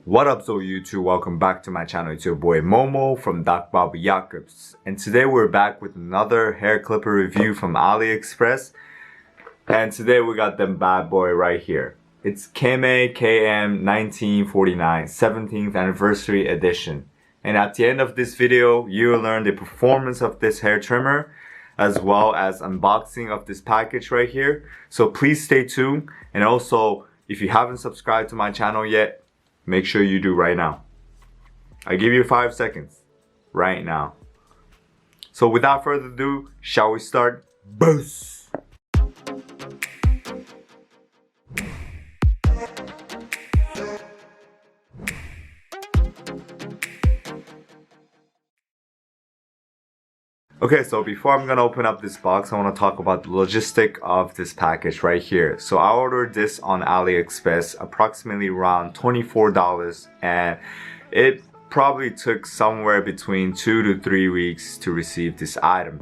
What up, so YouTube? Welcome back to my channel. It's your boy Momo from Doc Bobby Jacobs. And today we're back with another hair clipper review from AliExpress. And today we got them bad boy right here. It's Kemei Km-1949 17th anniversary edition. And at the end of this video, you will learn the performance of this hair trimmer as well as unboxing of this package right here. So please stay tuned. And also, if you haven't subscribed to my channel yet, make sure you do right now. I give you 5 seconds right now. So without further ado, shall we start? Boost! Okay, so before I'm gonna open up this box, I want to talk about the logistic of this package right here. So I ordered this on AliExpress approximately around $24, and it probably took somewhere between 2 to 3 weeks to receive this item.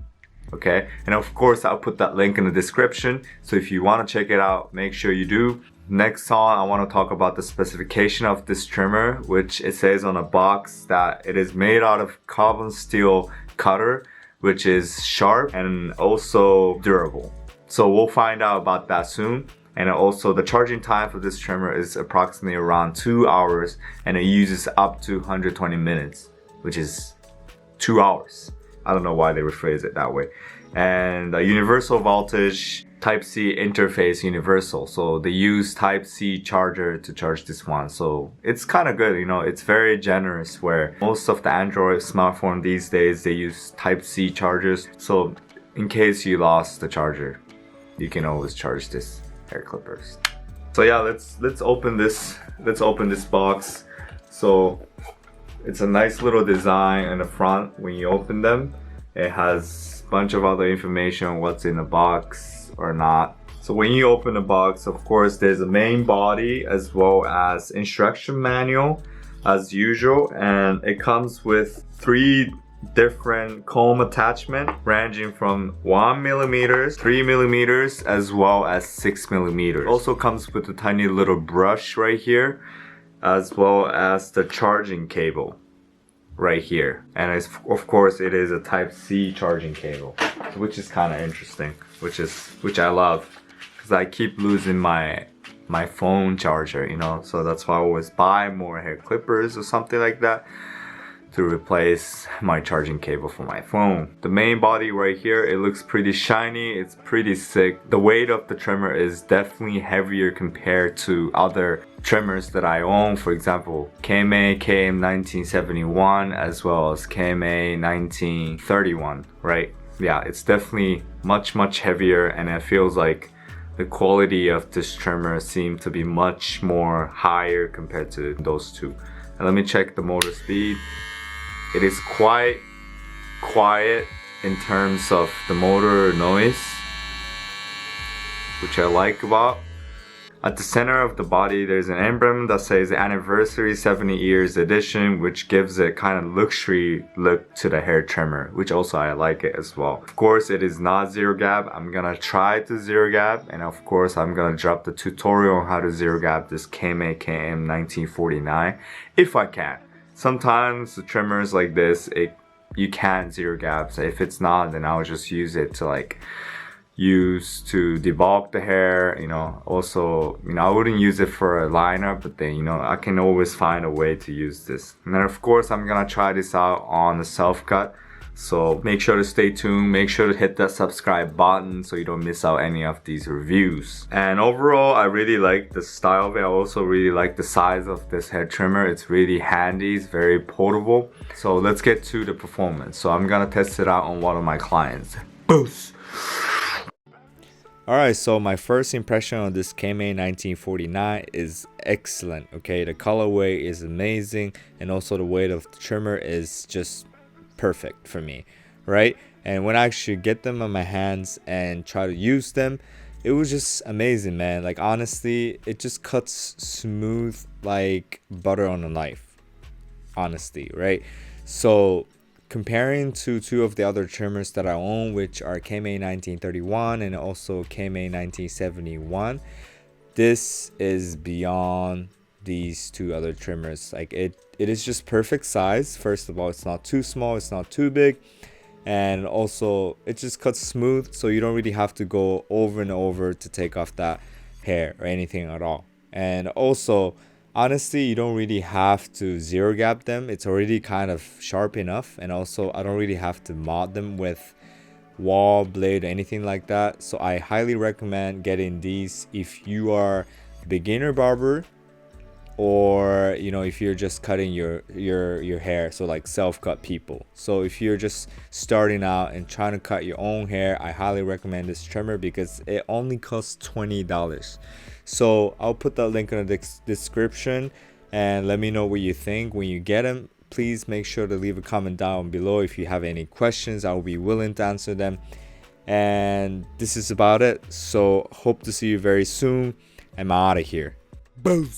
Okay, and of course I'll put that link in the description, so if you want to check it out, make sure you do. Next on, I want to talk about the specification of this trimmer, which it says on the box that it is made out of carbon steel cutter, which is sharp and also durable. So we'll find out about that soon. And also the charging time for this trimmer is approximately around 2 hours, and it uses up to 120 minutes, which is 2 hours. I don't know why they rephrase it that way. And a universal voltage Type-C interface universal. So they use Type-C charger to charge this one. So it's kind of good, you know, it's very generous, where most of the Android smartphone these days, they use Type-C chargers. So in case you lost the charger, you can always charge this hair clippers. So yeah, let's open this. Let's open this box. So it's a nice little design in the front. When you open them, it has a bunch of other information on what's in the box or not. So when you open the box, of course, there's a main body as well as instruction manual as usual, and it comes with 3 different comb attachment ranging from 1 millimeters, 3 millimeters, as well as 6 millimeters. It also comes with a tiny little brush right here, as well as the charging cable right here. And of course it is a Type-C charging cable, which is kind of interesting, which I love, because I keep losing my phone charger, you know, so that's why I always buy more hair clippers or something like that to replace my charging cable for my phone. The main body right here, it looks pretty shiny, it's pretty sick. The weight of the trimmer is definitely heavier compared to other trimmers that I own, for example Kemei Km-1971 as well as Kemei 1931, right? Yeah, it's definitely much heavier, and it feels like the quality of this trimmer seems to be much more higher compared to those two. And let me check the motor speed. It is quite quiet in terms of the motor noise, which I like about. At the center of the body, there's an emblem that says Anniversary 70 Years Edition, which gives a kind of luxury look to the hair trimmer, which also I like it as well. Of course, it is not zero gap. I'm gonna try to zero gap, and of course, I'm gonna drop the tutorial on how to zero gap this Kemei Km-1949 if I can. Sometimes the trimmers like this, you can't zero gap. So if it's not, then I'll just use it to use to debulk the hair, you know. Also, you know, I wouldn't use it for a liner, but then, you know, I can always find a way to use this. And then of course I'm gonna try this out on the self-cut. So make sure to stay tuned, make sure to hit that subscribe button so you don't miss out any of these reviews. And overall, I really like the style of it. I also really like the size of this hair trimmer. It's really handy, it's very portable. So let's get to the performance. So I'm gonna test it out on one of my clients. Boost! Alright, so my first impression on this Kemei 1949 is excellent, okay? The colorway is amazing, and also the weight of the trimmer is just perfect for me, right? And when I actually get them on my hands and try to use them, it was just amazing, man. Like, honestly, it just cuts smooth like butter on a knife, honestly, right? So comparing to 2 of the other trimmers that I own, which are Kemei 1931 and also Kemei 1971, this is beyond these two other trimmers. Like it is just perfect size. First of all, it's not too small, it's not too big, and also it just cuts smooth, so you don't really have to go over and over to take off that hair or anything at all. And also, honestly, you don't really have to zero gap them. It's already kind of sharp enough, and also I don't really have to mod them with wall blade or anything like that. So I highly recommend getting these if you are a beginner barber, or if you're just cutting your hair, so like self-cut people. So if you're just starting out and trying to cut your own hair, I highly recommend this trimmer because it only costs $20. So I'll put that link in the description, and let me know what you think when you get them. Please make sure to leave a comment down below if you have any questions. I'll be willing to answer them. And this is about it, so hope to see you very soon. I'm out of here. Boom.